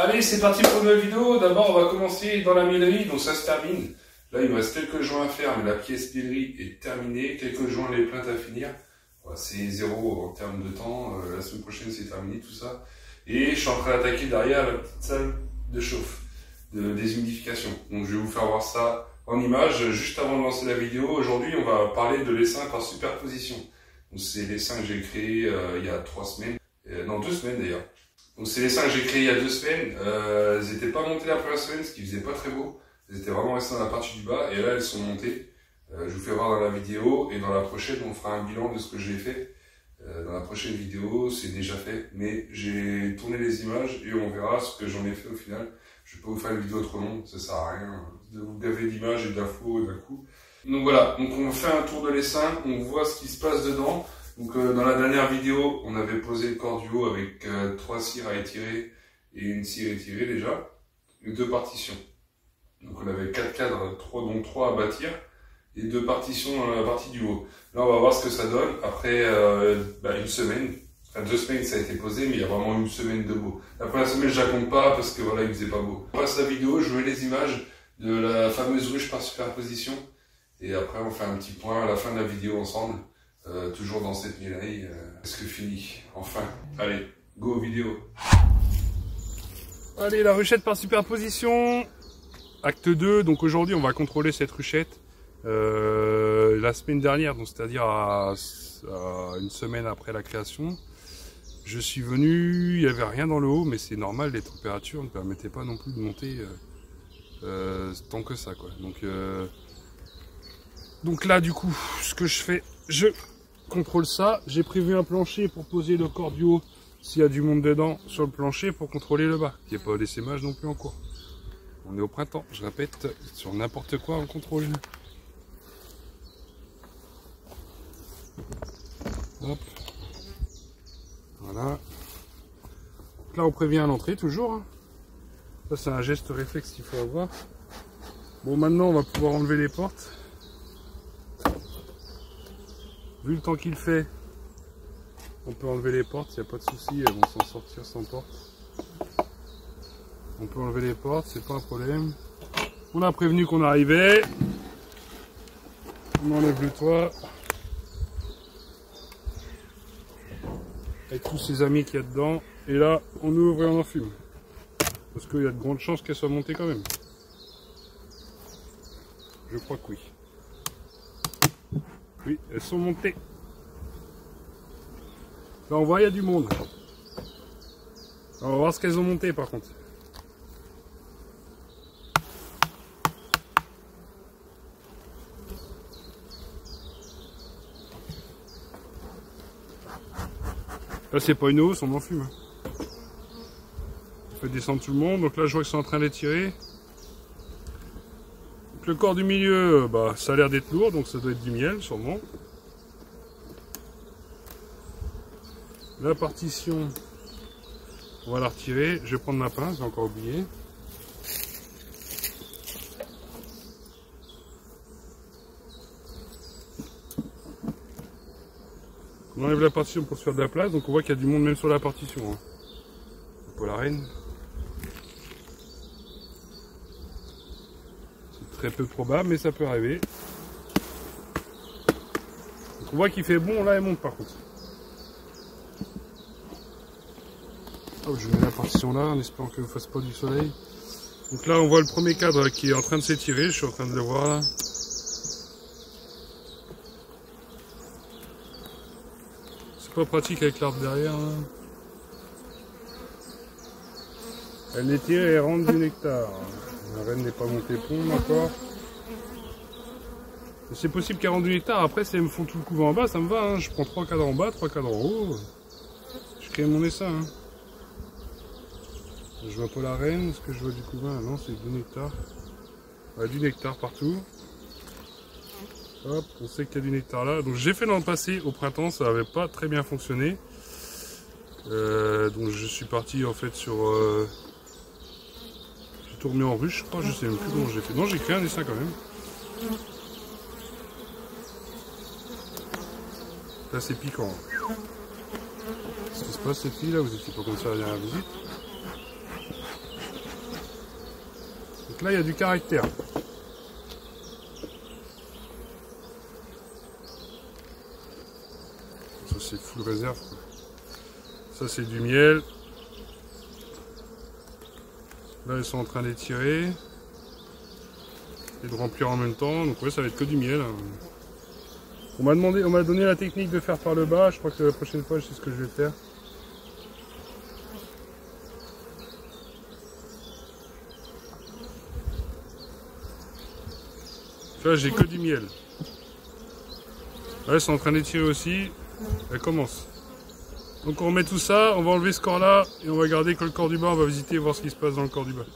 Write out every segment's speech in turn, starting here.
Allez, c'est parti pour une nouvelle vidéo. D'abord, on va commencer dans la mielerie, donc ça se termine. Là, il me reste quelques joints à faire, mais la pièce mielerie est terminée. Quelques joints, les plaintes à finir. Voilà, c'est zéro en termes de temps. La semaine prochaine, c'est terminé tout ça. Et je suis en train d'attaquer derrière la petite salle de chauffe, de déshumidification. Donc, je vais vous faire voir ça en image. Juste avant de lancer la vidéo, aujourd'hui, on va parler de l'essaim par superposition. C'est l'essaim que j'ai créé il y a 3 semaines. Non, 2 semaines d'ailleurs. Donc c'est l'essaim que j'ai créé il y a 2 semaines. Elles n'étaient pas montées la première semaine, ce qui faisait pas très beau. Elles étaient vraiment restées dans la partie du bas, et là elles sont montées. Je vous fais voir dans la vidéo, et dans la prochaine on fera un bilan de ce que j'ai fait. Dans la prochaine vidéo, c'est déjà fait, mais j'ai tourné les images et on verra ce que j'en ai fait au final. Je vais pas vous faire une vidéo trop longue, ça sert à rien de vous gaver d'images et d'infos d'un coup. Donc voilà, donc on fait un tour de l'essaim, on voit ce qui se passe dedans. Donc dans la dernière vidéo, on avait posé le corps du haut avec 3 cires à étirer et une cire étirée déjà, et 2 partitions. Donc on avait 4 cadres, donc 3 à bâtir, et 2 partitions dans la partie du haut. Là on va voir ce que ça donne après une semaine. Enfin 2 semaines ça a été posé, mais il y a vraiment une semaine de beau. La première semaine je la compte pas parce que voilà, il faisait pas beau. On passe la vidéo, je mets les images de la fameuse ruche par superposition, et après on fait un petit point à la fin de la vidéo ensemble. Toujours dans cette mielerie, presque fini, enfin. Allez, go vidéo. Allez, la ruchette par superposition, acte 2. Donc aujourd'hui on va contrôler cette ruchette. La semaine dernière, donc c'est-à-dire à une semaine après la création, je suis venu, il n'y avait rien dans le haut, mais c'est normal, les températures ne permettaient pas non plus de monter tant que ça, quoi. Donc là du coup, ce que je fais, je contrôle ça. J'ai prévu un plancher pour poser le corps du haut s'il y a du monde dedans sur le plancher pour contrôler le bas. Il n'y a pas d'essaimage non plus en cours. On est au printemps, je répète, sur n'importe quoi on contrôle. Hop. Voilà. Donc là on prévient à l'entrée toujours. Hein. Ça c'est un geste réflexe qu'il faut avoir. Bon, maintenant on va pouvoir enlever les portes. Vu le temps qu'il fait, on peut enlever les portes, il n'y a pas de souci, elles vont s'en sortir sans porte. On peut enlever les portes, c'est pas un problème. On a prévenu qu'on arrivait. On enlève le toit. Avec tous ses amis qu'il y a dedans. Et là, on ouvre et on en fume. Parce qu'il y a de grandes chances qu'elles soient montées quand même. Je crois que oui. Oui, elles sont montées. Là, on voit, il y a du monde. On va voir ce qu'elles ont monté par contre. Là, c'est pas une hausse, on en fume. On fait descendre tout le monde. Donc là, je vois qu'ils sont en train d'étirer. Le corps du milieu, ça a l'air d'être lourd, donc ça doit être du miel sûrement. La partition, on va la retirer. Je vais prendre ma pince, j'ai encore oublié. On enlève la partition pour se faire de la place, donc on voit qu'il y a du monde même sur la partition. Hein. Pas la reine. Très peu probable, mais ça peut arriver. Donc on voit qu'il fait bon, là elle monte par contre. Oh, je mets la partition là en espérant qu'elle ne fasse pas du soleil. Donc là on voit le premier cadre qui est en train de s'étirer, je suis en train de le voir là. C'est pas pratique avec l'arbre derrière. Là. Elle étire et elle rentre du nectar. La reine n'est pas montée pont encore. C'est possible qu'elle rentre du nectar. Après, si elles me font tout le couvent en bas, ça me va. Hein. Je prends 3 cadres en bas, 3 cadres en haut. Je crée mon essaim. Hein. Je vois pas la reine. Est-ce que je vois du couvain? Non, c'est du nectar. Ouais, du nectar partout. Hop, on sait qu'il y a du nectar là. Donc j'ai fait l'an passé au printemps, ça n'avait pas très bien fonctionné. Donc je suis parti en fait sur... J'ai tout remis en ruche, je crois, je sais même plus comment j'ai fait. Non, j'ai créé un essaim quand même. Là c'est piquant. Qu'est-ce qui se passe cette fille là? Vous étiez pas comme ça à la dernière visite. Donc là, il y a du caractère. Ça, c'est full réserve, quoi. Ça, c'est du miel. Là, ils sont en train d'étirer et de remplir en même temps. Donc, ouais, ça va être que du miel. On m'a donné la technique de faire par le bas. Je crois que la prochaine fois, c'est ce que je vais faire. Là, j'ai que du miel. Là, ils sont en train d'étirer aussi. Elle commence. Donc, on remet tout ça. On va enlever ce corps-là et on va garder que le corps du bas. On va visiter et voir ce qui se passe dans le corps du bas.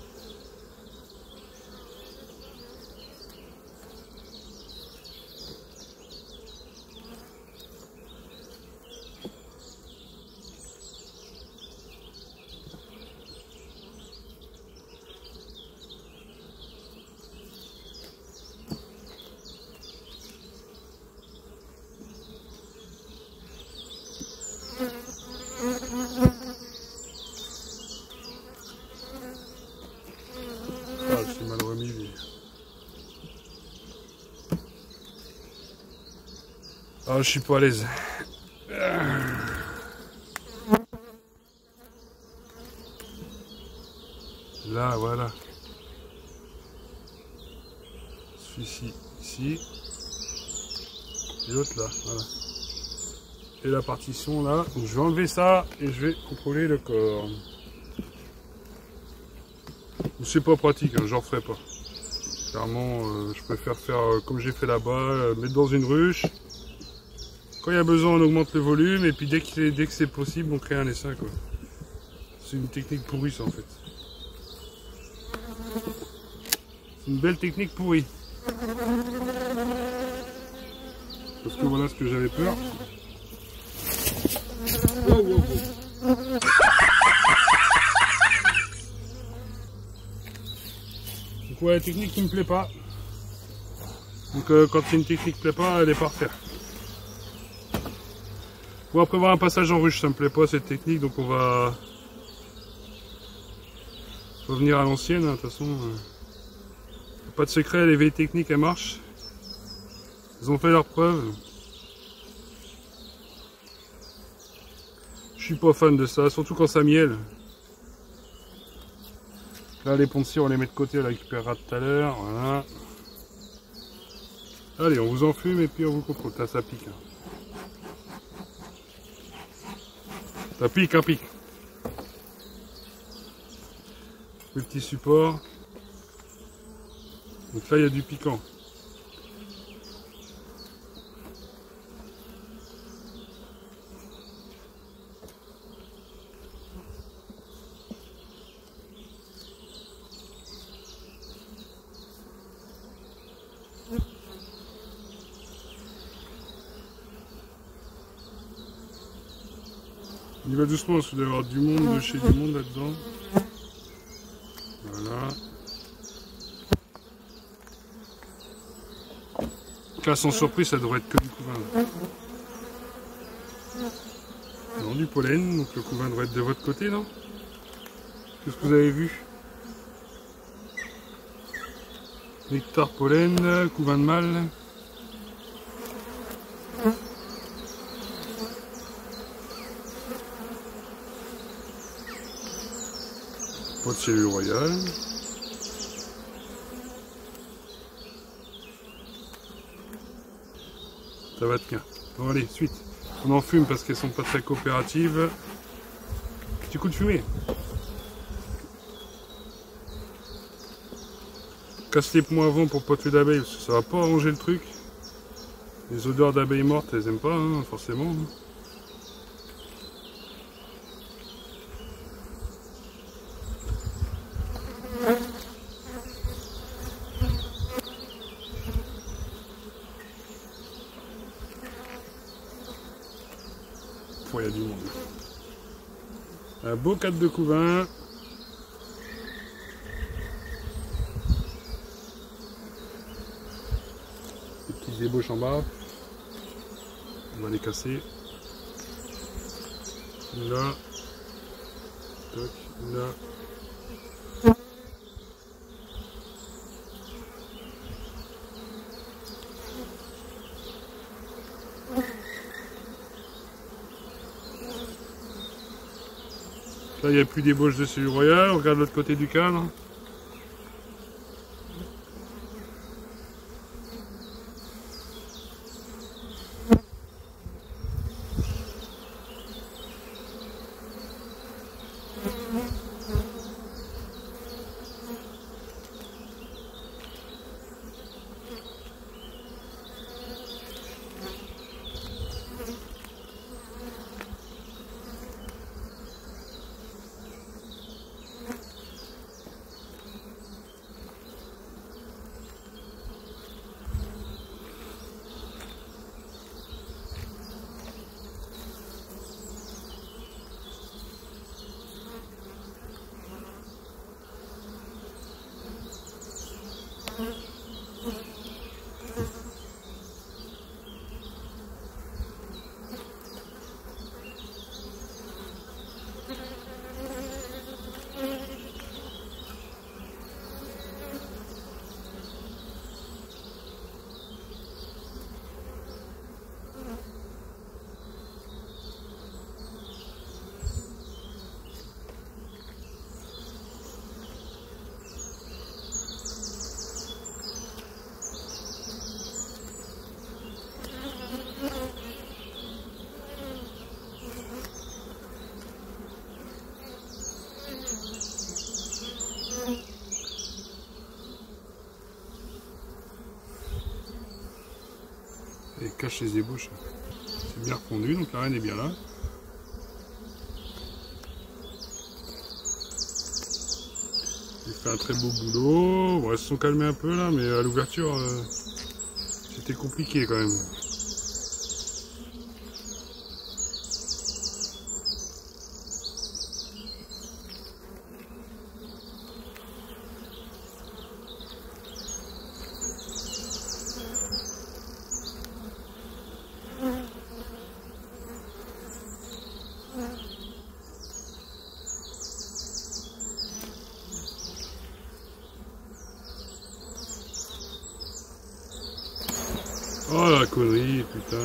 Ah, j'ai mal remis. Mais... ah, je suis pas à l'aise. Là, voilà. Celui-ci, ici. Et l'autre là, voilà. Et la partition là. Donc je vais enlever ça et je vais contrôler le corps. C'est pas pratique, hein, j'en ferai pas. Clairement, je préfère faire comme j'ai fait là-bas, mettre dans une ruche. Quand il y a besoin, on augmente le volume et puis dès que c'est possible, on crée un essaim, quoi. C'est une technique pourrie, ça, en fait. C'est une belle technique pourrie. Parce que voilà ce que j'avais peur. Oh, oh, oh. Donc ouais, la technique qui me plaît pas. Donc quand c'est une technique qui me plaît pas, elle est pas à refaire. On va prévoir un passage en ruche, ça me plaît pas cette technique, donc on va revenir à l'ancienne, hein, de toute façon. Pas de secret, les vieilles techniques elles marchent. Ils ont fait leurs preuves. Je suis pas fan de ça, surtout quand ça miel. Là les ponts de cire on les met de côté, on les récupérera tout à l'heure, voilà. Allez, on vous enfume et puis on vous contrôle. Là, ça pique. Hein. Ça pique, un pique. Le petit support. Donc là, il y a du piquant. Il va doucement, parce qu'il doit y avoir du monde de chez du monde là-dedans. Voilà. Là, sans surprise, ça devrait être que du couvain. Non, du pollen, donc le couvain devrait être de votre côté, non? Qu'est-ce que vous avez vu? Nectar, pollen, couvain de mâle. Pas de cellule royale. Ça va tenir. Bon allez, suite. On en fume parce qu'elles sont pas très coopératives. Petit coup de fumée. Casse les poumons avant pour pas tuer d'abeilles parce que ça va pas arranger le truc. Les odeurs d'abeilles mortes, elles aiment pas, hein, forcément. Il y a du monde. Un beau cadre de couvain. Des petites ébauches en bas. On va les casser. Là. Toc, là. il n'y a plus d'ébauche de celui royal. On regarde l'autre côté du cadre. Et cache les ébauches. C'est bien refondu, donc la reine est bien là. Il fait un très beau boulot. Bon, elles se sont calmées un peu là, mais à l'ouverture, c'était compliqué quand même. Oh la connerie, putain.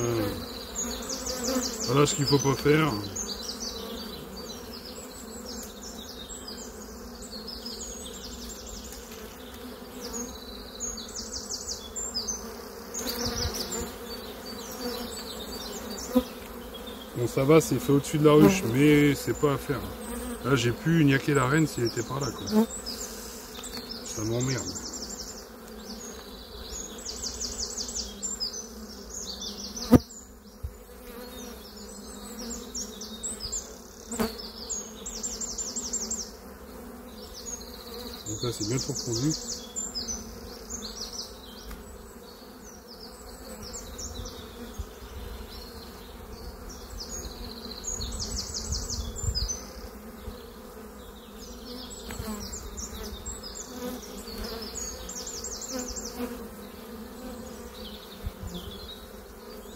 Voilà ce qu'il faut pas faire. Bon, ça va, c'est fait au-dessus de la ruche, mais c'est pas à faire. Là, j'ai pu niaquer la reine s'il était par là, quoi. Ça m'emmerde. Donc là, c'est bien trop fondu.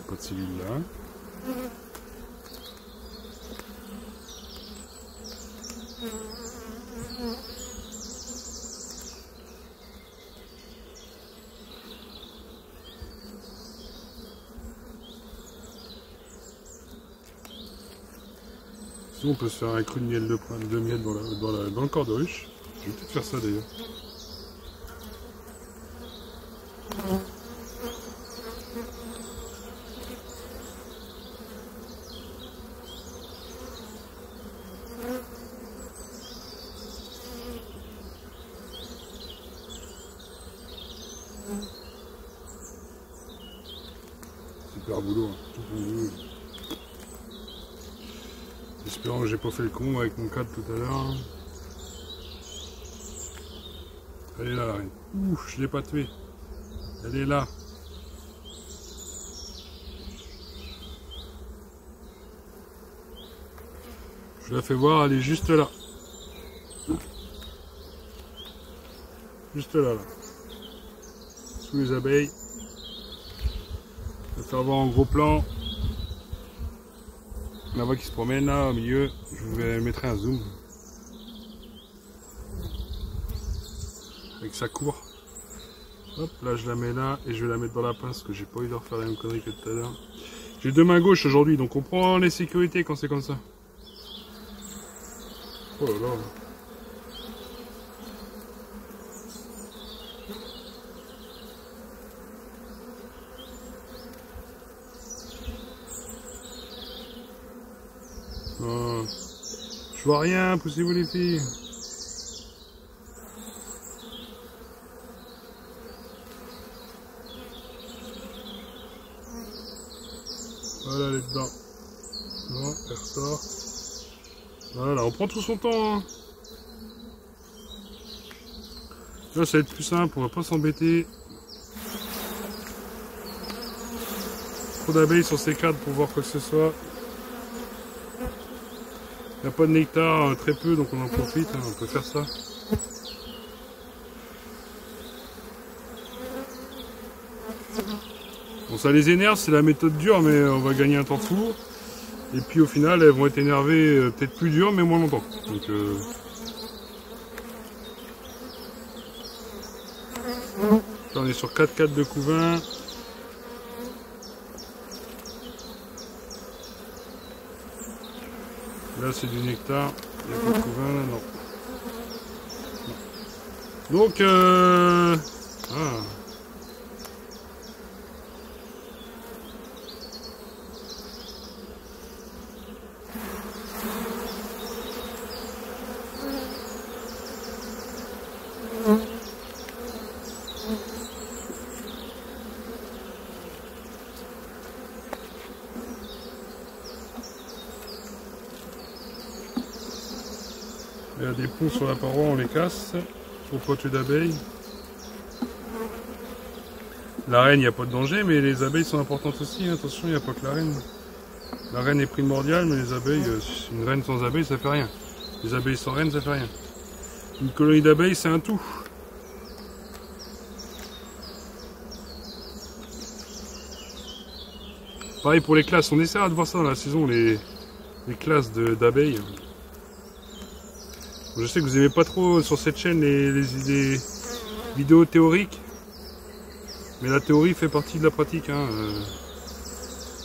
Pas de cellule là. Sinon on peut se faire un cru de miel de miel dans le corps de ruche. Je vais peut-être faire ça d'ailleurs. Super boulot, hein. Tout fondu. J'espère que j'ai pas fait le con avec mon cadre tout à l'heure. Elle est là la reine. Ouh, je l'ai pas tuée. Elle est là. Je la fais voir, elle est juste là. Juste là, là. Sous les abeilles. Je vais faire voir en gros plan. La voix qui se promène là au milieu. Je vous mettrai un zoom. Avec sa cour. Hop, là je la mets là et je vais la mettre dans la pince parce que j'ai pas envie de refaire la même connerie que tout à l'heure. J'ai deux mains gauches aujourd'hui, donc on prend les sécurités quand c'est comme ça. Oh là là. Oh. Je vois rien, poussez-vous les filles. Voilà, elle est dedans. Non, elle ressort. Voilà, on prend tout son temps. Hein. Là, ça va être plus simple, on va pas s'embêter. Trop d'abeilles sur ces cadres pour voir quoi que ce soit. Il n'y a pas de nectar, très peu, donc on en profite, hein, on peut faire ça. Bon, ça les énerve, c'est la méthode dure, mais on va gagner un temps fou. Et puis au final, elles vont être énervées, peut-être plus dur, mais moins longtemps. Donc, là, on est sur 4 cadres de couvain. Là, c'est du nectar. Il n'y a pas de couvain, là, non. Donc, ah. Il y a des ponts sur la paroi, on les casse pour pas tuer d'abeilles. La reine, il n'y a pas de danger, mais les abeilles sont importantes aussi. Attention, il n'y a pas que la reine. La reine est primordiale, mais les abeilles, une reine sans abeilles, ça fait rien. Les abeilles sans reine, ça fait rien. Une colonie d'abeilles, c'est un tout. Pareil pour les classes, on essaiera de voir ça dans la saison, les classes d'abeilles. Je sais que vous n'aimez pas trop sur cette chaîne les vidéos théoriques, mais la théorie fait partie de la pratique. Hein.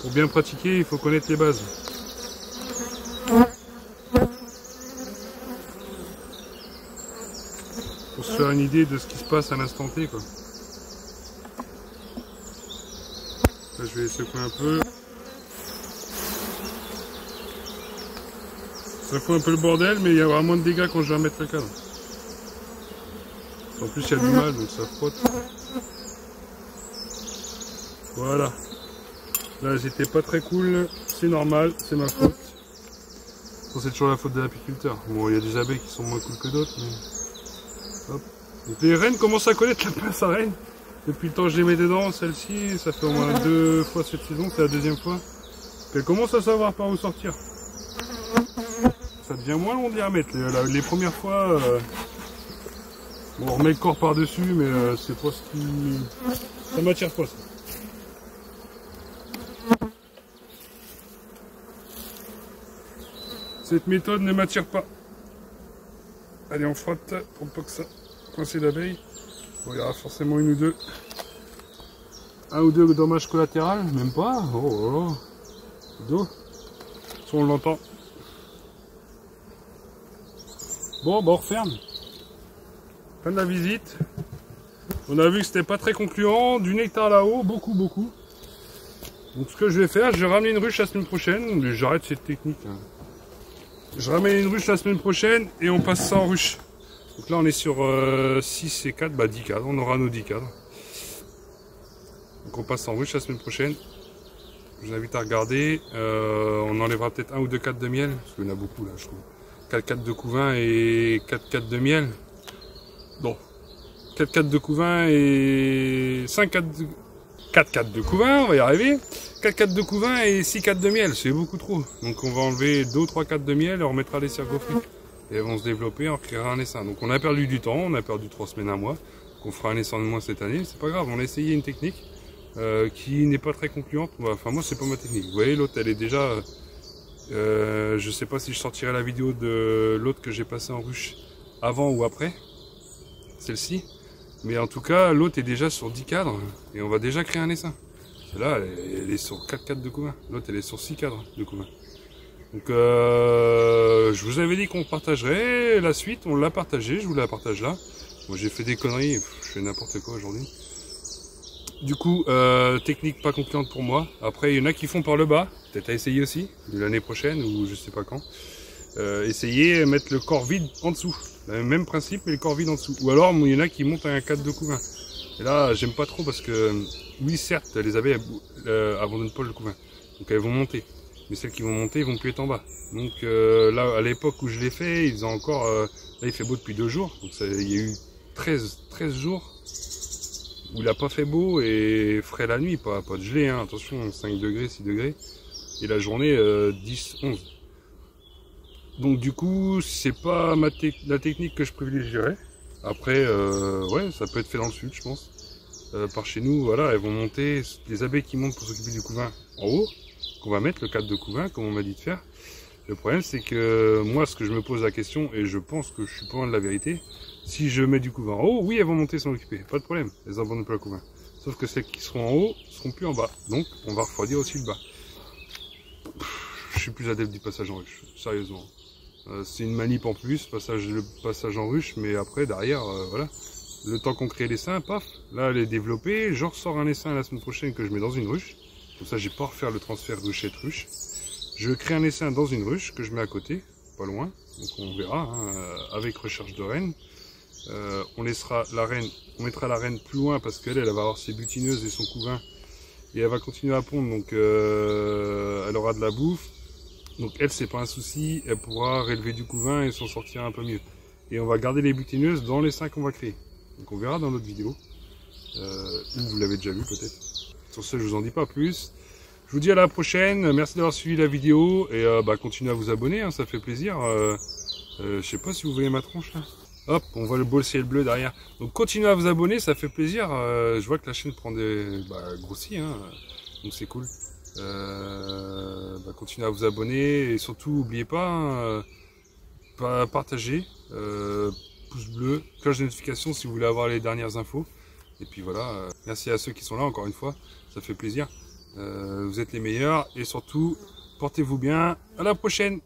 Pour bien pratiquer, il faut connaître les bases. Pour se faire une idée de ce qui se passe à l'instant T, quoi. Là, je vais les secouer un peu. Ça fout un peu le bordel, mais il y aura moins de dégâts quand je vais remettre le cadre. En plus, il y a du mal, donc ça frotte. Voilà. Là, j'étais pas très cool. C'est normal, c'est ma faute. Bon, c'est toujours la faute de l'apiculteur. Bon, il y a des abeilles qui sont moins cool que d'autres, mais... Hop. Donc, les reines commencent à connaître la pince à reine. Depuis le temps que je les mets dedans, celle-ci, ça fait au moins 2 fois cette saison, c'est la deuxième fois. Elle commence à savoir par où sortir. Ça devient moins long de les remettre. Les premières fois, bon, on remet le corps par-dessus, mais c'est pas ce qui... Ça m'attire pas, ça. Cette méthode ne m'attire pas. Allez, on frotte pour pas que ça coince l'abeille. Bon, il y aura forcément une ou deux. Un ou deux dommages collatéraux, même pas. Oh là là. D'eau. On l'entend. Bon, bah on referme. Fin de la visite. On a vu que c'était pas très concluant. Du nectar là-haut, beaucoup. Donc ce que je vais faire, je vais ramener une ruche la semaine prochaine. J'arrête cette technique. Hein. Je ramène une ruche la semaine prochaine et on passe ça en ruche. Donc là on est sur 6 et 4, bah 10 cadres. On aura nos 10 cadres. Donc on passe en ruche la semaine prochaine. Je vous invite à regarder. On enlèvera peut-être 1 ou 2 cadres de miel. Parce qu'il y en a beaucoup là, je trouve. 4 cadres de couvain et 4 cadres de miel. Bon. 4 cadres de couvain et 4 cadres de couvain, on va y arriver. 4 cadres de couvain et 6 cadres de miel, c'est beaucoup trop. Donc on va enlever 2 ou 3 cadres de miel et on remettra les cirgofriques. Et elles vont se développer, on créera un essaim. Donc on a perdu du temps, on a perdu 3 semaines, un mois. Donc on fera un essaim de moins cette année, c'est pas grave, on a essayé une technique qui n'est pas très concluante. Enfin moi c'est pas ma technique. Vous voyez l'autre elle est déjà... je sais pas si je sortirai la vidéo de l'autre que j'ai passé en ruche avant ou après. Celle-ci. Mais en tout cas, l'autre est déjà sur 10 cadres et on va déjà créer un essaim. Celle-là, elle est sur 4 cadres de couvain. L'autre, elle est sur 6 cadres de couvain. Donc je vous avais dit qu'on partagerait la suite, on l'a partagé, je vous la partage là. Moi j'ai fait des conneries, je fais n'importe quoi aujourd'hui. Du coup, technique pas concluante pour moi. Après, il y en a qui font par le bas, peut-être à essayer aussi, de l'année prochaine ou je sais pas quand. Essayez de mettre le corps vide en dessous. Le même principe, mais le corps vide en dessous. Ou alors, il y en a qui montent un cadre de couvain. Et là, j'aime pas trop parce que, oui, certes, les abeilles abandonnent pas le couvain. Donc elles vont monter. Mais celles qui vont monter, ils vont plus être en bas. Donc là, à l'époque où je l'ai fait, ils ont encore... là, il fait beau depuis 2 jours. Donc il y a eu 13 jours où il n'a pas fait beau et frais la nuit. Pas de gelée, hein, attention, 5 degrés, 6 degrés. Et la journée, 10, 11. Donc du coup, c'est pas la technique que je privilégierais. Après, ouais, ça peut être fait dans le sud, je pense. Par chez nous, voilà, elles vont monter, les abeilles qui montent pour s'occuper du couvain en haut, qu'on va mettre le cadre de couvain, comme on m'a dit de faire. Le problème, c'est que moi, ce que je me pose la question, et je pense que je suis pas loin de la vérité, si je mets du couvain en haut, oui, elles vont monter s'en occuper, pas de problème, elles abandonnent pas le couvain. Sauf que celles qui seront en haut, seront plus en bas. Donc, on va refroidir aussi le bas. Je suis plus adepte du passage en ruche, sérieusement. C'est une manip en plus, le passage en ruche, mais après, derrière, voilà. Le temps qu'on crée l'essaim, paf, là, elle est développée, je ressors un essaim la semaine prochaine que je mets dans une ruche. Comme ça, j'ai pas à refaire le transfert ruchette-ruche. Je crée un essaim dans une ruche que je mets à côté, pas loin. Donc on verra, hein, avec recherche de reine. On mettra la reine plus loin parce qu'elle va avoir ses butineuses et son couvain. Et elle va continuer à pondre, donc elle aura de la bouffe. Donc elle, c'est pas un souci, elle pourra relever du couvain et s'en sortir un peu mieux. Et on va garder les butineuses dans l'essaim qu'on va créer. Donc on verra dans l'autre vidéo. Vous l'avez déjà vu peut-être. Sur ce, je vous en dis pas plus. Je vous dis à la prochaine. Merci d'avoir suivi la vidéo. Et continuez à vous abonner, hein, ça fait plaisir. Je sais pas si vous voyez ma tronche là. Hop, on voit le beau ciel bleu derrière. Donc continuez à vous abonner, ça fait plaisir. Je vois que la chaîne prend grossit, hein, donc c'est cool. Continuez à vous abonner et surtout n'oubliez pas, partager, pouce bleu, cloche de notification si vous voulez avoir les dernières infos. Et puis voilà, merci à ceux qui sont là encore une fois, ça fait plaisir. Vous êtes les meilleurs et surtout portez-vous bien. À la prochaine.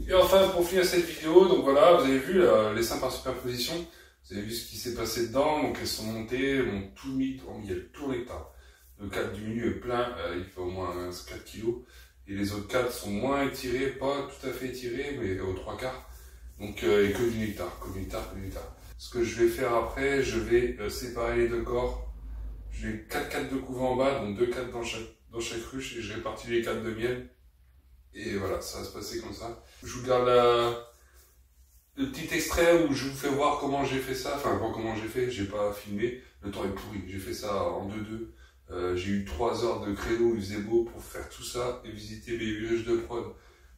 Et enfin, pour finir cette vidéo, donc voilà, vous avez vu l'essaim par superposition, vous avez vu ce qui s'est passé dedans, donc elles sont montées, elles m'ont tout mis, il y a tout l'hectare. Le cadre du milieu est plein, il fait au moins 4 kg, et les autres cadres sont moins étirés, pas tout à fait étirés, mais aux 3/4, donc et que du nectar, que du nectar. Ce que je vais faire après, je vais séparer les 2 corps, j'ai 4 cadres de couvain en bas, donc 2 cadres dans chaque ruche, et je répartis les cadres de miel. Et voilà, ça va se passer comme ça. Je vous garde le petit extrait où je vous fais voir comment j'ai fait ça. Enfin, pas comment j'ai fait, j'ai pas filmé. Le temps est pourri. J'ai fait ça en 2-2. J'ai eu 3 heures de créneau, il faisait beau pour faire tout ça et visiter mes villages de prod.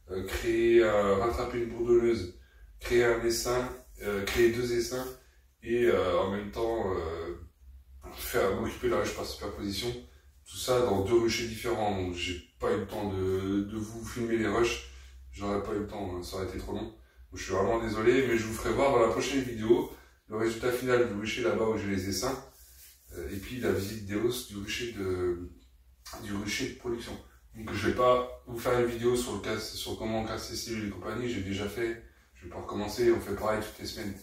Rattraper une bourdonneuse, créer un essaim, créer 2 essaims et en même temps m'occuper de la ruche par superposition. Tout ça dans 2 ruchers différents, donc j'ai pas eu le temps de vous filmer les rushs, j'aurais pas eu le temps, ça aurait été trop long. Donc je suis vraiment désolé, mais je vous ferai voir dans la prochaine vidéo le résultat final du rucher là-bas où j'ai les essaims, et puis la visite des hausses du rucher de production. Donc je vais pas vous faire une vidéo sur comment on casse les cellules et compagnie, j'ai déjà fait, je vais pas recommencer, on fait pareil toutes les semaines,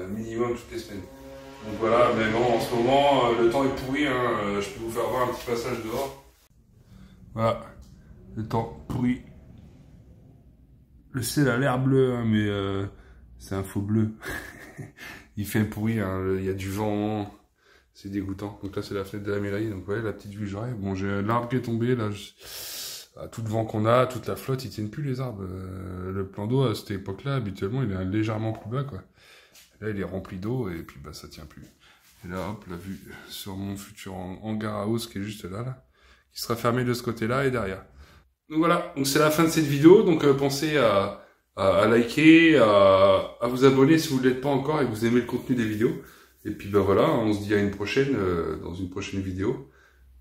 minimum toutes les semaines. Donc voilà, mais bon, en ce moment, le temps est pourri, hein, je peux vous faire voir un petit passage dehors. Voilà, le temps pourri. Le ciel a l'air bleu, hein, mais c'est un faux bleu. Il fait pourri, hein, il y a du vent, c'est dégoûtant. Donc là, c'est la fenêtre de la mairie, donc ouais, la petite vue que j'aurai. Bon, j'ai l'arbre qui est tombé, là, à tout le vent qu'on a, toute la flotte, ils tiennent plus les arbres. Le plan d'eau, à cette époque-là, habituellement, il est légèrement plus bas, quoi. Là, il est rempli d'eau et puis ça tient plus. Et là, hop, la vue sur mon futur hangar à hausse qui est juste là, qui sera fermé de ce côté-là et derrière. Donc voilà, donc c'est la fin de cette vidéo. Donc pensez à liker, à vous abonner si vous ne l'êtes pas encore et que vous aimez le contenu des vidéos. Et puis voilà, on se dit à une prochaine, dans une prochaine vidéo.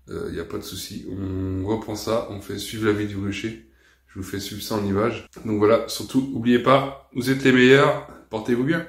Il n'y a pas de souci, on reprend ça, on fait suivre la vie du rucher. Je vous fais suivre ça en image. Donc voilà, surtout, n'oubliez pas, vous êtes les meilleurs, portez-vous bien.